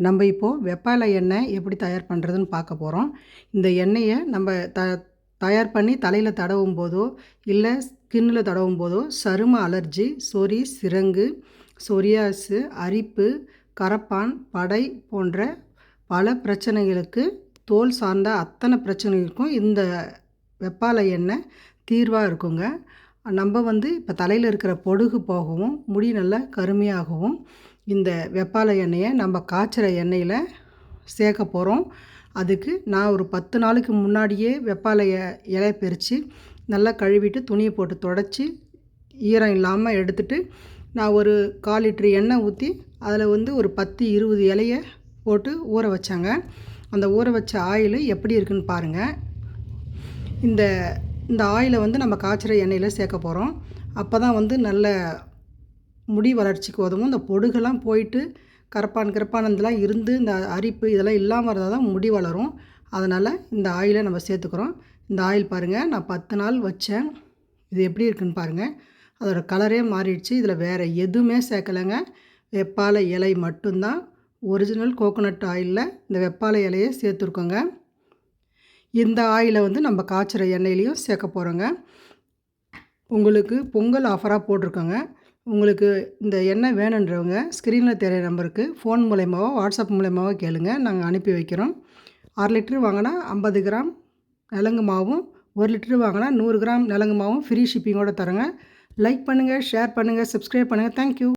நம்ம இப்போது வெப்பாலை எண்ணெய் எப்படி தயார் பண்ணுறதுன்னு பார்க்க போகிறோம். இந்த எண்ணெயை நம்ம தயார் பண்ணி தலையில் தடவும் போதோ இல்லை ஸ்கின்னில் தடவும் போதோ சரும அலர்ஜி, சொறி, சிரங்கு, சொரியாசு, அரிப்பு, கரப்பான், படை போன்ற பல பிரச்சனைகளுக்கு, தோல் சார்ந்த அத்தனை பிரச்சனைகளுக்கும் இந்த வெப்பாலை எண்ணெய் தீர்வாக இருக்குங்க. நம்ம இப்போ தலையில் இருக்கிற பொடுகு போகவும் முடி நல்லா கருமையாகவும் இந்த வெப்பாலை எண்ணெயை நம்ம காய்ச்சுற எண்ணெயில் சேர்க்க போகிறோம். அதுக்கு நான் ஒரு 10 நாளுக்கு முன்னாடியே வெப்பாலை இலையை பறித்து நல்லா கழுவிட்டு துணியை போட்டு துடைச்சி ஈரம் இல்லாமல் எடுத்துட்டு நான் ஒரு 1/4 லிட்டர் எண்ணெய் ஊற்றி அதில் ஒரு 10-20 இலையை போட்டு ஊற வச்சாங்க. அந்த ஊற வச்ச ஆயில் எப்படி இருக்குன்னு பாருங்கள். இந்த ஆயிலை நம்ம காய்ச்சுற எண்ணெயில் சேர்க்க போகிறோம். அப்போ தான் நல்ல முடி வளர்ச்சிக்கு உதவும். இந்த பொடுகெல்லாம் போயிட்டு கரப்பான் இதெல்லாம் இருந்து இந்த அரிப்பு இதெல்லாம் இல்லாமல் இருந்தால் தான் முடி வளரும். அதனால் இந்த ஆயிலை நம்ம சேர்த்துக்கிறோம். இந்த ஆயில் பாருங்கள், நான் 10 நாள் வச்சேன். இது எப்படி இருக்குன்னு பாருங்கள். அதோடய கலரே மாறிடுச்சு. இதில் வேறு எதுவுமே சேர்க்கலைங்க. வெப்பாலை இலை மட்டும்தான். ஒரிஜினல் கோகோனட் ஆயிலில் இந்த வெப்பாலை இலையை சேர்த்துருக்கோங்க. இந்த ஆயிலை நம்ம காய்ச்சுற எண்ணெயிலையும் சேர்க்க போகிறோங்க. உங்களுக்கு பொங்கல் ஆஃபராக போட்டிருக்கோங்க. உங்களுக்கு இந்த எண்ணெய் வேணுன்றவங்க ஸ்க்ரீனில் தெரிய நம்பருக்கு ஃபோன் மூலயமாவோ வாட்ஸ்அப் மூலயமாவோ கேளுங்க, நாங்கள் அனுப்பி வைக்கிறோம். 1/2 லிட்டர் வாங்கினா 50 கிராம் நலங்கு மாவும், 1 லிட்டர் வாங்கினா 100 கிராம் நலங்கு மாவும் ஃப்ரீ ஷிப்பிங்கோடு தரோங்க. லைக் பண்ணுங்கள், ஷேர் பண்ணுங்கள், சப்ஸ்கிரைப் பண்ணுங்கள். தேங்க்யூ.